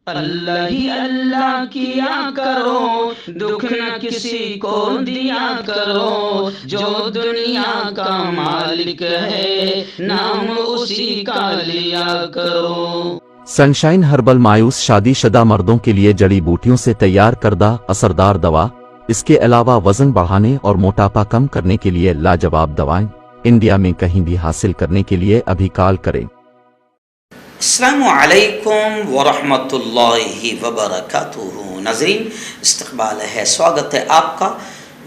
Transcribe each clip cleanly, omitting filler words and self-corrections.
اللہ ہی اللہ کیا کرو، دکھ نہ کسی کو دیا کرو، جو دنیا کا مالک ہے نام اسی کا لیا کرو۔ سنشائن ہربل مایوس شادی شدہ مردوں کے لیے جڑی بوٹیوں سے تیار کردہ اثردار دوا، اس کے علاوہ وزن بڑھانے اور موٹاپا کم کرنے کے لیے لاجواب دوائیں انڈیا میں کہیں بھی حاصل کرنے کے لیے ابھی کال کریں۔ السلام علیکم ورحمۃ اللہ وبرکاتہ۔ ناظرین، استقبال ہے، سواگت ہے آپ کا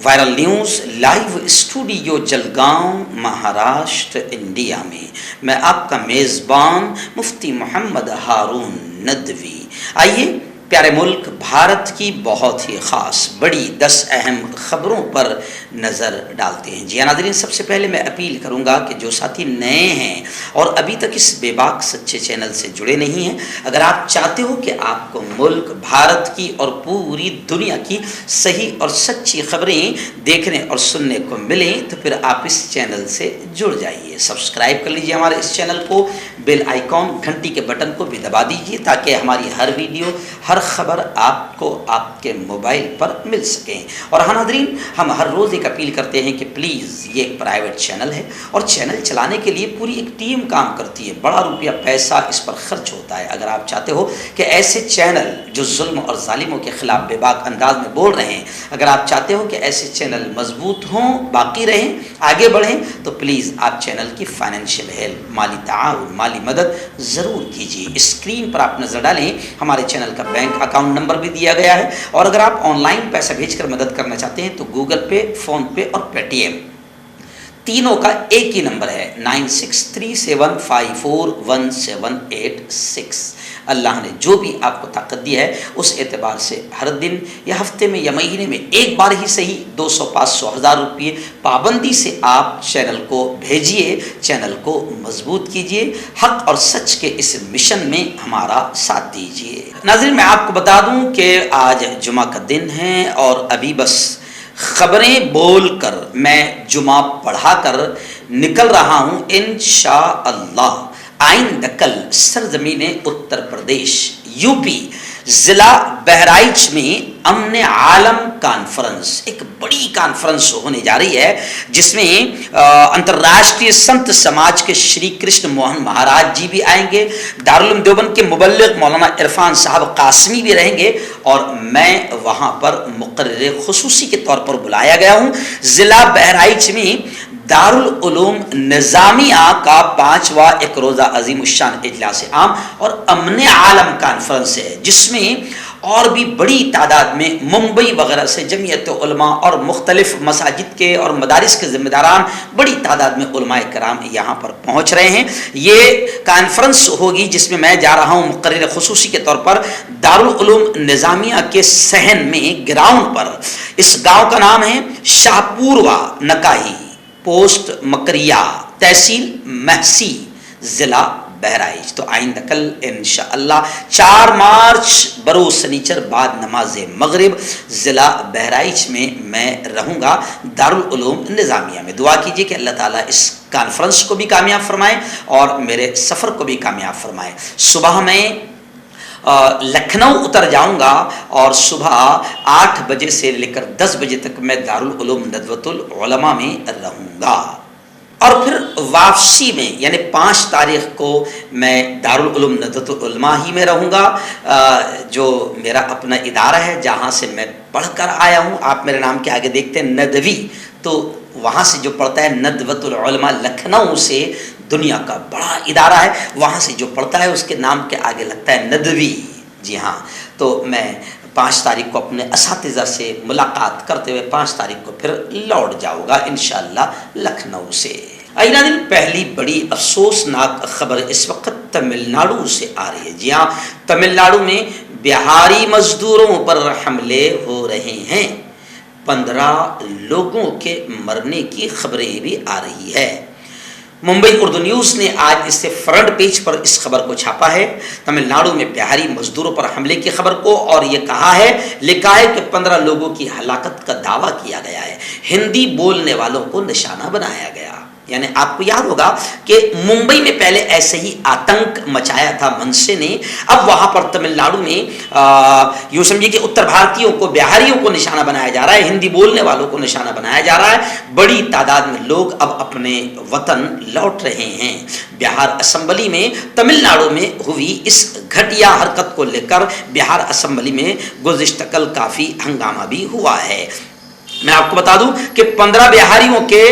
viral news live studio Jalgaon Maharashtra India میں۔ میں آپ کا میزبان مفتی محمد ہارون ندوی۔ آئیے پیارے ملک بھارت کی بہت ہی خاص بڑی 10 اہم خبروں پر نظر ڈالتے ہیں۔ جی ناظرین، سب سے پہلے میں اپیل کروں گا کہ جو ساتھی نئے ہیں اور ابھی تک اس بے باک سچے چینل سے جڑے نہیں ہیں، اگر آپ چاہتے ہو کہ آپ کو ملک بھارت کی اور پوری دنیا کی صحیح اور سچی خبریں دیکھنے اور سننے کو ملیں تو پھر آپ اس چینل سے جڑ جائیے، سبسکرائب کر لیجیے ہمارے اس چینل کو، بیل آئیکن گھنٹی کے بٹن کو بھی دبا دیجیے تاکہ ہماری ہر ویڈیو ہر خبر آپ کو آپ کے موبائل پر مل سکیں۔ اور ہاں ناظرین، ہم ہر روز ایک اپیل کرتے ہیں کہ پلیز یہ ایک پرائیویٹ چینل ہے اور چینل چلانے کے لیے پوری ایک ٹیم کام کرتی ہے، بڑا روپیہ پیسہ اس پر خرچ ہوتا ہے۔ اگر آپ چاہتے ہو کہ ایسے چینل جو ظلم اور ظالموں کے خلاف بے باک انداز میں بول رہے ہیں، اگر آپ چاہتے ہو کہ ایسے چینل مضبوط ہوں، باقی رہیں، آگے بڑھیں، تو پلیز آپ چینل کی فائنینشیل ہیلپ، مالی تعاون، مالی مدد ضرور کیجیے۔ اسکرین پر آپ نظر ڈالیں، ہمارے چینل کا بینک اکاؤنٹ نمبر بھی دیا گیا ہے، اور اگر آپ آن لائن پیسہ بھیج کر مدد کرنا چاہتے ہیں تو گوگل پے، فون پے اور پے ٹی ایم تینوں کا ایک ہی نمبر ہے 9637541786۔ اللہ نے جو بھی آپ کو طاقت دی ہے اس اعتبار سے ہر دن یا ہفتے میں یا مہینے میں ایک بار ہی صحیح 200 500 1000 روپئے پابندی سے آپ چینل کو بھیجیے، چینل کو مضبوط کیجیے، حق اور سچ کے اس مشن میں ہمارا ساتھ دیجیے۔ ناظرین، میں آپ کو بتا دوں کہ آج جمعہ کا دن ہے اور ابھی بس خبریں بول کر میں جمعہ پڑھا کر نکل رہا ہوں انشاءاللہ۔ آئندہ کل سرزمین اتر پردیش یو پی ضلع بہرائچ میں امن عالم کانفرنس، ایک بڑی کانفرنس ہونے جا رہی ہے جس میں انترراشٹریہ سنت سماج کے شری کرشن موہن مہاراج جی بھی آئیں گے، دارالعلوم دیوبند کے مبلغ مولانا عرفان صاحب قاسمی بھی رہیں گے، اور میں وہاں پر مقرر خصوصی کے طور پر بلایا گیا ہوں۔ ضلع بہرائچ میں دارالعلوم نظامیہ کا 5واں ایک روزہ عظیم الشان اجلاس عام اور امن عالم کانفرنس ہے، جس میں اور بھی بڑی تعداد میں ممبئی وغیرہ سے جمعیت علماء اور مختلف مساجد کے اور مدارس کے ذمہ داران بڑی تعداد میں علماء کرام یہاں پر پہنچ رہے ہیں۔ یہ کانفرنس ہوگی جس میں میں جا رہا ہوں مقرر خصوصی کے طور پر دارالعلوم نظامیہ کے صحن میں گراؤنڈ پر۔ اس گاؤں کا نام ہے شاہ پوروا نکاہی، پوسٹ مکریہ، تحصیل محسی، ضلع بہرائچ۔ تو آئندہ کل انشاءاللہ 4 مارچ بروز سنیچر بعد نماز مغرب ضلع بہرائچ میں رہوں گا دارالعلوم نظامیہ میں۔ دعا کیجیے کہ اللہ تعالیٰ اس کانفرنس کو بھی کامیاب فرمائے اور میرے سفر کو بھی کامیاب فرمائے۔ صبح میں لکھنؤ اتر جاؤں گا اور صبح 8 بجے سے لے کر 10 بجے تک میں دارالعلوم ندوۃ العلماء میں رہوں گا، اور پھر واپسی میں یعنی 5 تاریخ کو میں دارالعلوم ندوۃ العلماء ہی میں رہوں گا، جو میرا اپنا ادارہ ہے جہاں سے میں پڑھ کر آیا ہوں۔ آپ میرے نام کے آگے دیکھتے ہیں ندوی، تو وہاں سے جو پڑھتا ہے ندوۃ العلماء لکھنؤ سے، دنیا کا بڑا ادارہ ہے، وہاں سے جو پڑھتا ہے اس کے نام کے آگے لگتا ہے ندوی۔ جی ہاں، تو میں 5 تاریخ کو اپنے اساتذہ سے ملاقات کرتے ہوئے 5 تاریخ کو پھر لوٹ جاؤں گا انشاءاللہ لکھنؤ سے۔ آئینہ دن پہلی بڑی افسوسناک خبر اس وقت تمل ناڈو سے آ رہی ہے۔ جی ہاں، تمل ناڈو میں بہاری مزدوروں پر حملے ہو رہے ہیں، 15 لوگوں کے مرنے کی خبریں بھی آ رہی ہے۔ ممبئی اردو نیوز نے آج اس سے فرنٹ پیج پر اس خبر کو چھاپا ہے، تمل ناڈو میں بہاری مزدوروں پر حملے کی خبر کو، اور یہ لکھا ہے کہ 15 لوگوں کی ہلاکت کا دعویٰ کیا گیا ہے، ہندی بولنے والوں کو نشانہ بنایا گیا۔ یعنی آپ کو یاد ہوگا کہ ممبئی میں پہلے ایسے ہی آتنک مچایا تھا منشے نے، اب وہاں پر تمل ناڈو میں یوں سمجھیے کہ اتر بھارتیوں کو، بہاریوں کو نشانہ بنایا جا رہا ہے، ہندی بولنے والوں کو نشانہ بنایا جا رہا ہے، بڑی تعداد میں لوگ اب اپنے وطن لوٹ رہے ہیں۔ بہار اسمبلی میں تمل ناڈو میں ہوئی اس گھٹیا حرکت کو لے کر بہار اسمبلی میں گزشتہ کل کافی ہنگامہ بھی ہوا ہے۔ میں آپ کو بتا دوں کہ 15 بہاریوں کے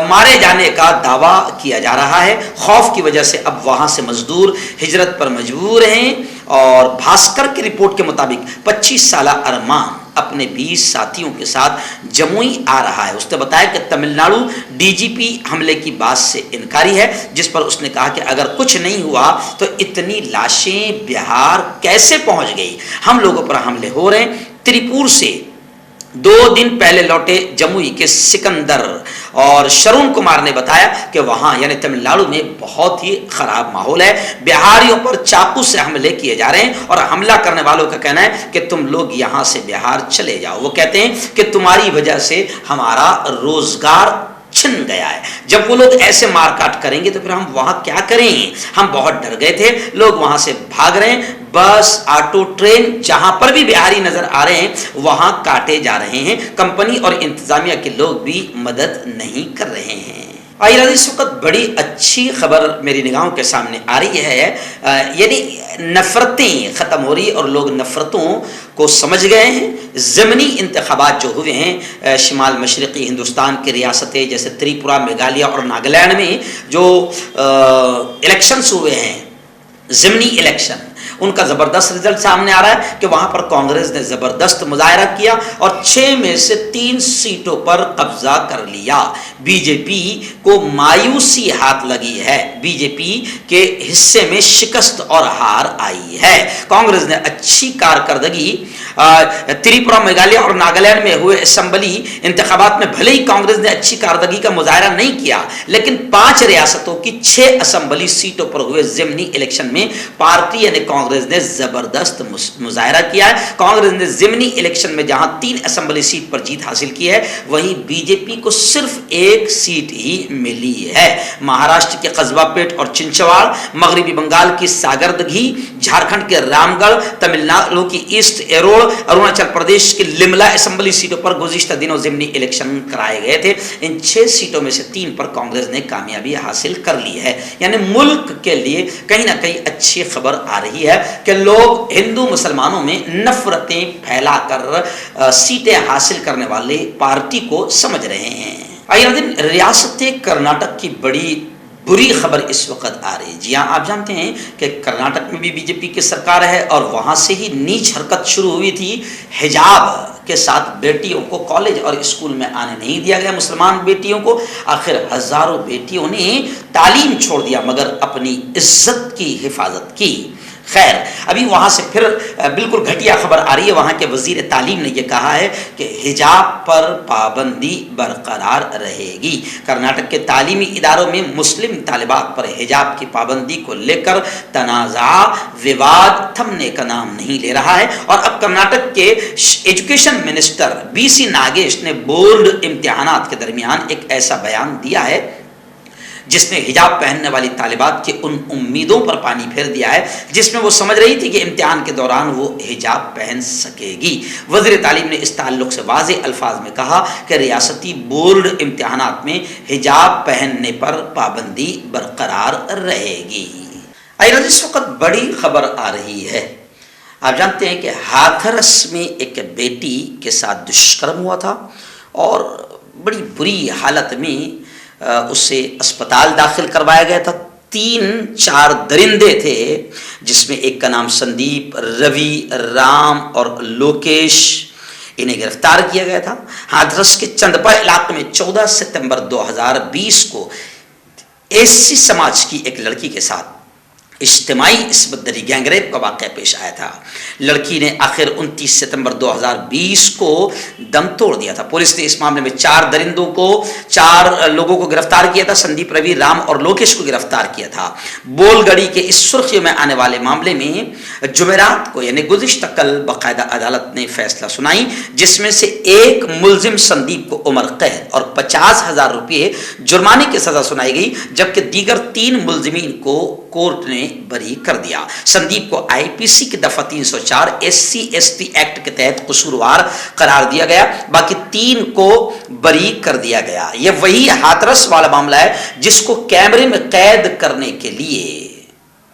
مارے جانے کا دعویٰ کیا جا رہا ہے۔ خوف کی وجہ سے اب وہاں سے مزدور ہجرت پر مجبور ہیں، اور بھاسکر کی رپورٹ کے مطابق 25 سالہ ارمان اپنے 20 ساتھیوں کے ساتھ جموئی آ رہا ہے۔ اس نے بتایا کہ تمل ناڈو ڈی جی پی حملے کی بات سے انکاری ہے، جس پر اس نے کہا کہ اگر کچھ نہیں ہوا تو اتنی لاشیں بہار کیسے پہنچ گئی؟ ہم لوگوں پر حملے ہو رہے ہیں۔ تریپور سے 2 دن پہلے لوٹے جموئی کے سکندر اور شرون کمار نے بتایا کہ وہاں یعنی تمل ناڈو میں بہت ہی خراب ماحول ہے، بہاریوں پر چاقو سے حملے کیے جا رہے ہیں، اور حملہ کرنے والوں کا کہنا ہے کہ تم لوگ یہاں سے بہار چلے جاؤ۔ وہ کہتے ہیں کہ تمہاری وجہ سے ہمارا روزگار چھن گیا ہے۔ جب وہ لوگ ایسے مار کاٹ کریں گے تو پھر ہم وہاں کیا کریں؟ ہم بہت ڈر گئے تھے، لوگ وہاں سے بھاگ رہے ہیں، بس آٹو ٹرین جہاں پر بھی بہاری نظر آ رہے ہیں وہاں کاٹے جا رہے ہیں، کمپنی اور انتظامیہ کے لوگ بھی مدد نہیں کر رہے ہیں۔ آئیے اس وقت بڑی اچھی خبر میری نگاہوں کے سامنے آ رہی ہے، یعنی نفرتیں ختم ہو رہی اور لوگ نفرتوں کو سمجھ گئے ہیں۔ ضمنی انتخابات جو ہوئے ہیں شمال مشرقی ہندوستان کی ریاستیں جیسے تریپورہ، میگھالیہ اور ناگالینڈ میں جو الیکشنز ہوئے ہیں، ضمنی الیکشن، ان کا زبردست رزلٹ سامنے آ رہا ہے کہ وہاں پر کانگریس نے زبردست مظاہرہ کیا اور 6 میں سے 3 سیٹوں پر قبضہ کر لیا۔ بی جے پی کو مایوسی ہاتھ لگی ہے، بی جے پی کے حصے میں شکست اور ہار آئی ہے۔ کانگریس نے اچھی کارکردگی تریپورہ، میگھالیہ اور ناگالینڈ میں ہوئے اسمبلی انتخابات میں بھلے ہی کانگریس نے اچھی کارکردگی کا مظاہرہ نہیں کیا، لیکن 5 ریاستوں کی 6 اسمبلی سیٹوں پر ہوئے ضمنی الیکشن میں پارٹی یعنی کانگریس نے زبردست مظاہرہ کیا ہے۔ کانگریس نے ضمنی الیکشن میں جہاں 3 اسمبلی سیٹ پر جیت حاصل کی ہے، وہیں بی جے پی کو صرف 1 سیٹ ہی ملی ہے۔ مہاراشٹر کے قصبہ پیٹ اور چنچواڑ، مغربی بنگال کی ساگردگھی، جھارکھنڈ کے رام گڑھ، تمل ناڈو کی ایسٹ ایروڑ، اروناچل پردیش کی لملا اسمبلی سیٹوں پر گزشتہ دنوں ضمنی الیکشن کرائے گئے تھے۔ ان 6 سیٹوں میں سے 3 پر کانگریس نے کامیابی حاصل کر لی ہے۔ یعنی ملک کے لیے کہیں نہ کہیں اچھی خبر آ رہی ہے کہ لوگ ہندو مسلمانوں میں نفرتیں پھیلا کر سیٹیں حاصل کرنے والے پارٹی کو سمجھ رہے ہیں۔ آئیے ریاست کرناٹک کی بڑی بری خبر اس وقت آ رہی ہے۔ جی ہاں، آپ جانتے ہیں کہ کرناٹک میں بھی بی جے پی کی سرکار ہے اور وہاں سے ہی نیچ حرکت شروع ہوئی تھی۔ حجاب کے ساتھ بیٹیوں کو کالج اور اسکول میں آنے نہیں دیا گیا، مسلمان بیٹیوں کو۔ آخر ہزاروں بیٹیوں نے تعلیم چھوڑ دیا مگر اپنی عزت کی حفاظت کی۔ خیر، ابھی وہاں سے پھر بالکل گھٹیا خبر آ رہی ہے۔ وہاں کے وزیر تعلیم نے یہ کہا ہے کہ حجاب پر پابندی برقرار رہے گی۔ کرناٹک کے تعلیمی اداروں میں مسلم طالبات پر حجاب کی پابندی کو لے کر تنازع وواد تھمنے کا نام نہیں لے رہا ہے، اور اب کرناٹک کے education minister B C Nagesh نے بورڈ امتحانات کے درمیان ایک ایسا بیان دیا ہے جس نے حجاب پہننے والی طالبات کی ان امیدوں پر پانی پھیر دیا ہے جس میں وہ سمجھ رہی تھی کہ امتحان کے دوران وہ حجاب پہن سکے گی۔ وزیر تعلیم نے اس تعلق سے واضح الفاظ میں کہا کہ ریاستی بورڈ امتحانات میں حجاب پہننے پر پابندی برقرار رہے گی۔ اس وقت بڑی خبر آ رہی ہے۔ آپ جانتے ہیں کہ ہاتھرس میں ایک بیٹی کے ساتھ دشکرم ہوا تھا اور بڑی بری حالت میں اسے اسپتال داخل کروایا گیا تھا۔ 3-4 درندے تھے جس میں ایک کا نام سندیپ، روی، رام اور لوکیش، انہیں گرفتار کیا گیا تھا۔ ہاتھرس کے چندپا علاقے میں 14 ستمبر 2020 کو ایسی سماج کی ایک لڑکی کے ساتھ इज्तिमाई इसबत दरी गैंगरेप का वाक़या पेश आया था। लड़की ने आखिर 29 सितंबर 2020 को दम तोड़ दिया था। पुलिस ने इस मामले में 4 लोगों को गिरफ्तार किया था। संदीप, रवि, राम और लोकेश को गिरफ्तार किया था। बोलगड़ी के इस सुर्खियों में आने वाले मामले में जुमेरात को यानी गुज़िश्ता कल बाकायदा अदालत ने फैसला सुनाई, जिसमें से एक मुलजिम संदीप को उम्र कैद और 50,000 रुपये जुर्माने की सजा सुनाई गई, जबकि दीगर 3 मुलजिमीन को कोर्ट ने बरी कर दिया। संदीप को आईपीसी की दफा 304 SC/ST एक्ट के तहत कसूरवार करार दिया गया, बाकी 3 को बरी कर दिया गया। यह वही हाथरस वाला मामला है जिसको कैमरे में कैद करने के लिए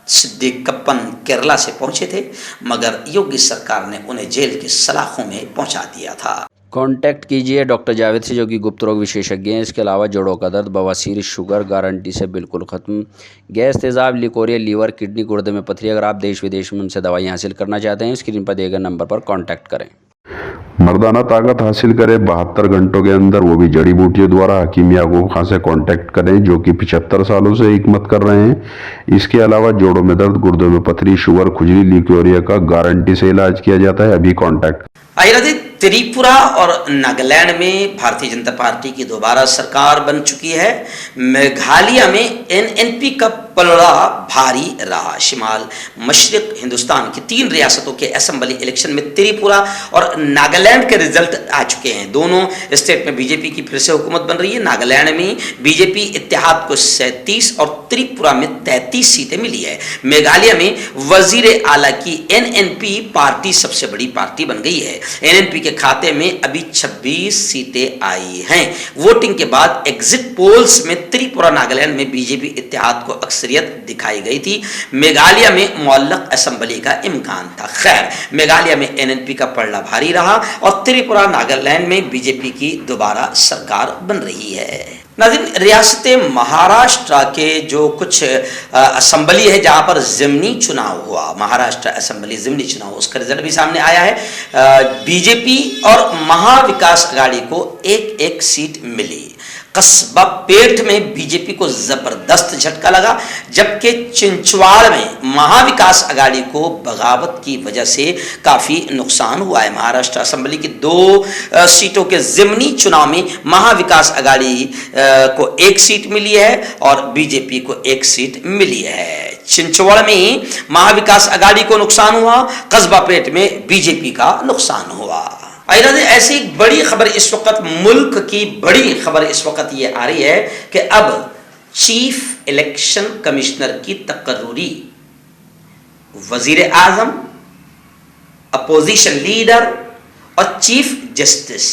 सिद्दीक कप्पन केरला से पहुंचे थे, मगर योगी सरकार ने उन्हें जेल के सलाखों में पहुंचा दिया था। कांटेक्ट कीजिए डॉक्टर जावेद से, जो कि गुप्त रोग विशेषज्ञ हैं। इसके अलावा जोड़ों का दर्द, बवासीर, शुगर गारंटी से बिल्कुल ख़त्म, गैस, तेज़ाब, लिकोरिया, लीवर, किडनी, गुर्दे में पथरी। अगर आप देश विदेश में उनसे दवाई हासिल करना चाहते हैं, स्क्रीन पर दिए गए नंबर पर कांटेक्ट करें। मर्दाना ताकत हासिल करें 72 घंटों के अंदर, वो भी जड़ी बूटियों द्वारा। हकीम याकूब खां से कांटेक्ट करें, जो कि 75 सालों से हिकमत कर रहे हैं। इसके अलावा जोड़ों में दर्द, गुर्दों में पथरी, शुगर, खुजली, लिकोरिया का गारंटी से इलाज किया जाता है। अभी कांटेक्ट। आइए, त्रिपुरा और नागालैंड में भारतीय जनता पार्टी की दोबारा सरकार बन चुकी है। मेघालय में NNP का पलड़ा भारी रहा। शिमाल मशरिक हिंदुस्तान की 3 रियासतों के असेंबली इलेक्शन में त्रिपुरा और नागालैंड के रिजल्ट आ चुके हैं। दोनों स्टेट में बीजेपी की फिर से हुकूमत बन रही है। नागालैंड में बीजेपी इत्तेहाद को 37 और त्रिपुरा में 33 सीटें मिली है। मेघालय में वजीर आला की NNP पार्टी सबसे बड़ी पार्टी बन गई है। NNP के खाते में अभी 26 सीटें आई हैं। वोटिंग के बाद एग्जिट पोल्स में त्रिपुरा नागालैंड में बीजेपी इत्तेहाद को अक्सरियत दिखाई गई थी। मेघालय में मुअल्लक असेंबली का इम्कान था। खैर, मेघालय में NNP का पलड़ा भारी रहा और त्रिपुरा नागालैंड में बीजेपी की दोबारा सरकार बन रही है। नाज़रीन, रियासत महाराष्ट्र के जो कुछ असेंबली है जहां पर ज़िमनी चुनाव हुआ, महाराष्ट्र असेंबली ज़िमनी चुनाव, उसका रिजल्ट भी सामने आया है। बीजेपी और महाविकास अघाड़ी को एक सीट मिली। कस्बा पेट में बीजेपी को जबरदस्त झटका लगा, जबकि चिंचवाड़ में महाविकास अघाड़ी को बगावत की वजह से काफी नुकसान हुआ है। महाराष्ट्र असेंबली की 2 सीटों के ज़िमनी चुनाव में महाविकास अघाड़ी को 1 सीट मिली है और बीजेपी को 1 सीट मिली है। चिंचवाड़ में महाविकास अघाड़ी को नुकसान हुआ, कस्बा पेट में बीजेपी का नुकसान हुआ। ऐसी एक बड़ी खबर इस वक्त, मुल्क की बड़ी खबर इस वक्त ये आ रही है कि अब चीफ इलेक्शन कमिश्नर की तकर्रुरी वजीर आजम, अपोजिशन लीडर और चीफ जस्टिस,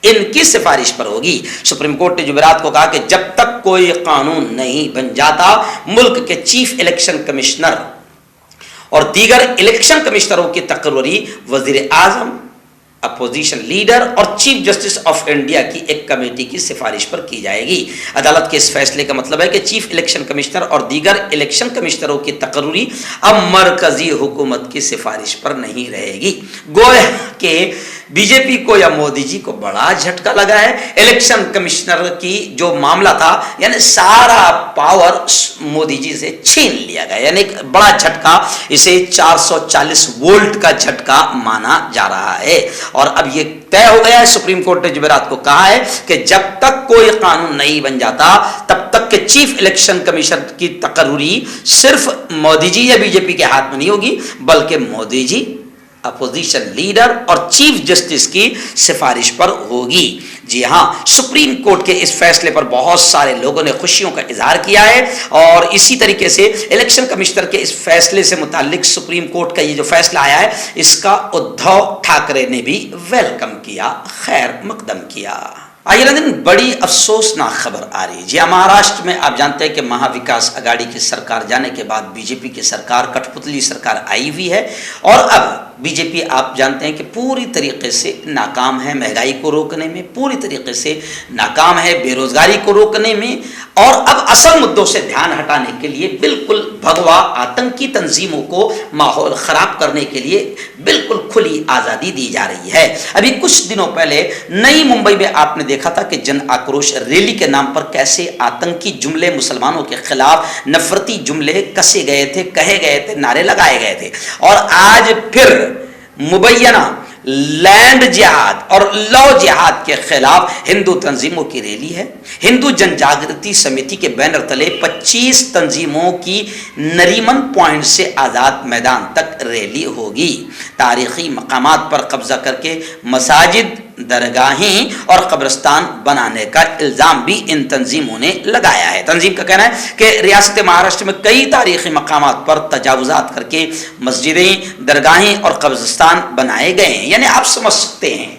इनकी सिफारिश पर होगी। सुप्रीम कोर्ट ने जुमेरात को कहा कि जब तक कोई कानून नहीं बन जाता, मुल्क के चीफ इलेक्शन कमिश्नर और दीगर इलेक्शन कमिश्नरों की तकर्रुरी वजीर आजम, अपोजिशन लीडर और चीफ जस्टिस ऑफ इंडिया की एक कमेटी की सिफारिश पर की जाएगी। अदालत के इस फैसले का मतलब है कि चीफ इलेक्शन कमिश्नर और दीगर इलेक्शन कमिश्नरों की तकर्रुरी अब मरकजी हुकूमत की सिफारिश पर नहीं रहेगी। गोया के बीजेपी को या मोदी जी को बड़ा झटका लगा है। इलेक्शन कमिश्नर की जो मामला था, यानी सारा पावर मोदी जी से छीन लिया गया, यानी एक बड़ा झटका, इसे 440 वोल्ट का झटका माना जा रहा है। और अब ये तय हो गया है, सुप्रीम कोर्ट ने जुमेरात को कहा है कि जब तक कोई कानून नहीं बन जाता, तब तक के चीफ इलेक्शन कमिश्नर की तकर्रुरी सिर्फ मोदी जी या बीजेपी के हाथ में नहीं होगी, बल्कि मोदी जी, अपोजिशन लीडर और चीफ जस्टिस की सिफारिश पर होगी। जी हाँ, सुप्रीम कोर्ट के इस फैसले पर बहुत सारे लोगों ने खुशियों का इजहार किया है और इसी तरीके से इलेक्शन कमिश्नर के इस फैसले से मुताल्लिक सुप्रीम कोर्ट का ये जो फैसला आया है, इसका उद्धव ठाकरे ने भी वेलकम किया, खैर मकदम किया। आइए दिन बड़ी अफसोसनाक खबर आ रही है। जी, महाराष्ट्र में आप जानते हैं कि महाविकास अघाड़ी की सरकार जाने के बाद बीजेपी की सरकार, कठपुतली सरकार आई हुई है और अब बीजेपी आप जानते हैं कि पूरी तरीके से नाकाम है महंगाई को रोकने में, पूरी तरीके से नाकाम है बेरोजगारी को रोकने में, और अब असल मुद्दों से ध्यान हटाने के लिए बिल्कुल भगवा आतंकी तंजीमों को माहौल खराब करने के लिए बिल्कुल खुली आज़ादी दी जा रही है। अभी कुछ दिनों पहले नई मुंबई में आपने देखा था कि जन आक्रोश रैली के नाम पर कैसे आतंकी जुमले मुसलमानों के खिलाफ नफरती जुमले कसे गए थे, कहे गए थे, नारे लगाए गए थे। और आज फिर मुबैना लैंड जिहाद और लॉ जिहाद के खिलाफ हिंदू तंजीमों की रैली है। हिंदू जन जागृति समिति के बैनर तले 25 तंजीमों की नरीमन पॉइंट से आज़ाद मैदान तक रैली होगी। तारीखी मकामात पर कब्जा करके मसाजिद, दरगाहें और कब्रिस्तान बनाने का इल्ज़ाम भी इन तंजीमों ने लगाया है। तंजीम का कहना है कि रियासत महाराष्ट्र में कई तारीखी मकामात पर तजावुज़ात करके मस्जिदें, दरगाहें और कब्रिस्तान बनाए गए हैं। यानी आप समझ सकते हैं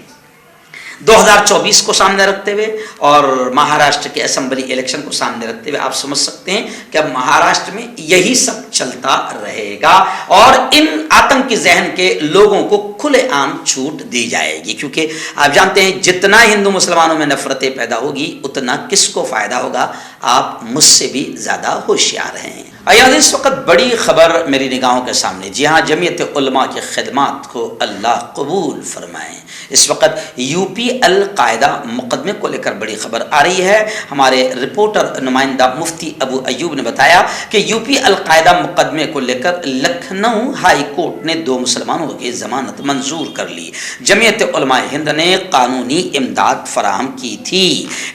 2024 को सामने रखते हुए और महाराष्ट्र के असेंबली इलेक्शन को सामने रखते हुए आप समझ सकते हैं कि अब महाराष्ट्र में यही सब चलता रहेगा और इन आतंकी जहन के लोगों को खुलेआम छूट दी जाएगी। क्योंकि आप जानते हैं जितना हिंदू मुसलमानों में नफरतें पैदा होगी उतना किसको फायदा होगा, आप मुझसे भी ज्यादा होशियार हैं। अयाद इस वक्त बड़ी खबर मेरी निगाहों के सामने। जी हाँ, जमीयत उलमा की खिदमत को अल्लाह कबूल फरमाए। इस वक्त यूपी अल कायदा मुकदमे को लेकर बड़ी खबर आ रही है। हमारे रिपोर्टर नुमाइंदा मुफ्ती अबू अयूब ने बताया कि यूपी अल कायदा मुकदमे को लेकर लखनऊ हाई कोर्ट ने 2 मुसलमानों की जमानत मंजूर कर ली। जमीयत उलमा हिंद ने कानूनी इमदाद फराहम की थी।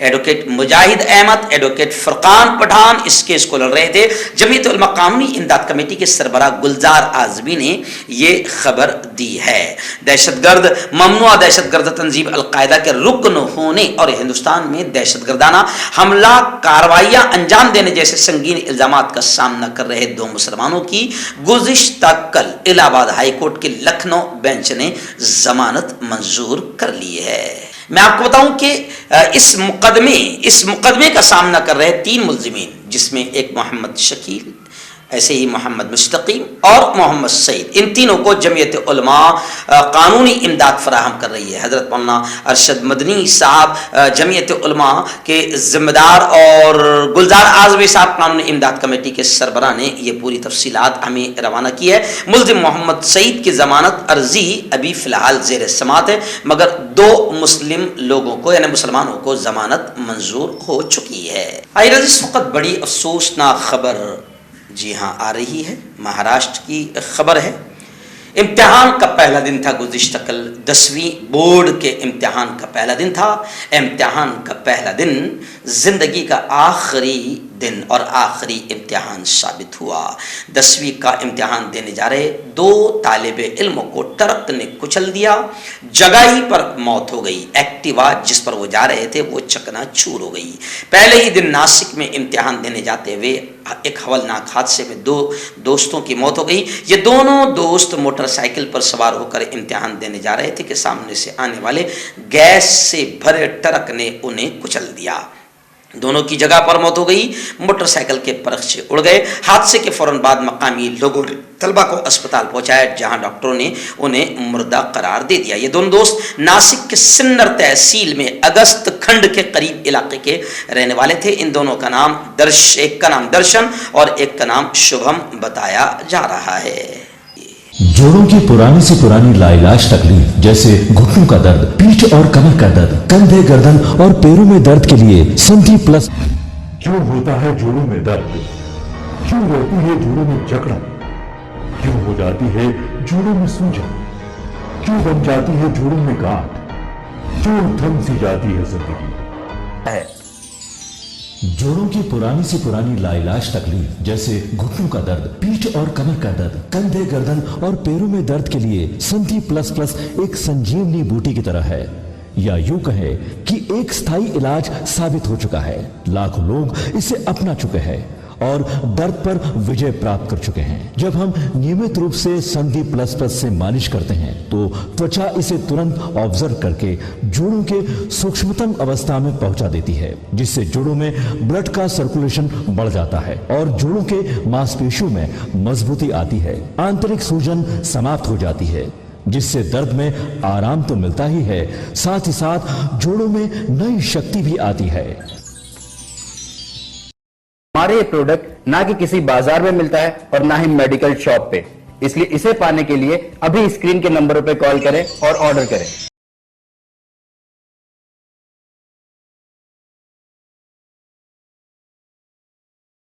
एडवोकेट मुजाहिद अहमद, एडवोकेट फरकान पठान इस केस को लड़ रहे थे। जमीयत उलमा कानूनी इमदाद कमेटी के सरबराह गुलजार आजमी ने ये खबर दी है। दहशतगर्द ममनुआ दहशतगर्द तंजीम अल-कायदा के रुकन होने और हिंदुस्तान में दहशतगर्दाना हमला कार्रवाइयां अंजाम देने जैसे संगीन इल्जामात का सामना कर रहे 2 मुसलमानों की गुज़िश्ता कल इलाहाबाद हाईकोर्ट के लखनऊ बेंच ने जमानत मंजूर कर ली है। मैं आपको बताऊं कि इस मुकदमे का सामना कर रहे 3 मुल्जिमीन, जिसमें एक मोहम्मद शकील, ऐसे ही मोहम्मद मुस्तकीम और मोहम्मद सईद, इन तीनों को जमीयत उलमा कानूनी इमदाद फराहम कर रही है। हज़रत मौलाना अरशद मदनी साहब जमीयत उलमा के ज़िम्मेदार और गुलजार आज़मी साहब कानूनी इमदाद कमेटी के सरबराह ने ये पूरी तफसीलात हमें रवाना की है। मुल्ज़िम मोहम्मद सईद की ज़मानत अर्जी अभी फ़िलहाल ज़ेर समात है, मगर 2 मुस्लिम लोगों को यानी मुसलमानों को ज़मानत मंजूर हो चुकी है। आइए इस वक्त बड़ी अफसोसनाक खबर जी हाँ आ रही है, महाराष्ट्र की खबर है। इम्तिहान का पहला दिन था गुज़िश्ता कल, 10वीं बोर्ड के इम्तिहान का पहला दिन था। इम्तिहान का पहला दिन जिंदगी का आखिरी दिन और आखिरी इम्तिहान साबित हुआ। 10वीं का इम्तिहान देने जा रहे 2 तालिबे इल्मों को ट्रक ने कुचल दिया, जगह ही पर मौत हो गई। एक्टिवा जिस पर वो जा रहे थे वो चकनाचूर हो गई। पहले ही दिन नासिक में इम्तिहान देने जाते हुए एक हवलनाक हादसे में 2 दोस्तों की मौत हो गई। ये दोनों दोस्त मोटरसाइकिल पर सवार होकर इम्तिहान देने जा रहे थे कि सामने से आने वाले गैस से भरे ट्रक ने उन्हें कुचल दिया। दोनों की जगह पर मौत हो गई। मोटरसाइकिल के परखचे उड़ गए। हादसे के फौरन बाद मकामी लोगों ने तलबा को अस्पताल पहुंचाया, जहां डॉक्टरों ने उन्हें मुर्दा करार दे दिया। ये दोनों दोस्त नासिक के सिन्नर तहसील में अगस्त खंड के करीब इलाके के रहने वाले थे। इन दोनों का नाम एक का नाम दर्शन और एक का नाम शुभम बताया जा रहा है। जोड़ों की पुरानी से पुरानी लाइलाज तकलीफ जैसे घुटनों का दर्द, पीठ और कमर का दर्द, कंधे, गर्दन और पैरों में दर्द के लिए संधि प्लस। क्यों होता है जोड़ों में दर्द? क्यों रहती है जोड़ों में जकड़न? क्यों हो जाती है जोड़ों में सूजन? क्यों बन जाती है जोड़ों में गांठ? क्यों थम सी जाती है जिंदगी? जोड़ों की पुरानी से पुरानी लाइलाज तकलीफ जैसे घुटनों का दर्द, पीठ और कमर का दर्द, कंधे, गर्दन और पैरों में दर्द के लिए संधि प्लस प्लस एक संजीवनी बूटी की तरह है, या यूं कहे कि एक स्थायी इलाज साबित हो चुका है। लाखों लोग इसे अपना चुके हैं और दर्द पर विजय प्राप्त कर चुके हैं। जब हम नियमित रूप से संधि प्लस प्लस से मालिश करते हैं तो त्वचा इसे तुरंत ऑब्जर्व करके जोड़ों के सूक्ष्मतम अवस्था में पहुंचा देती है, जिससे जोड़ों में ब्लड का सर्कुलेशन बढ़ जाता है और जोड़ों के मांसपेशियों में मजबूती आती है। आंतरिक सूजन समाप्त हो जाती है, जिससे दर्द में आराम तो मिलता ही है, साथ ही साथ जोड़ों में नई शक्ति भी आती है। हमारे ये प्रोडक्ट ना कि किसी बाजार में मिलता है और ना ही मेडिकल शॉप पे, इसलिए इसे पाने के लिए अभी स्क्रीन के नंबरों पे कॉल करें और ऑर्डर करें।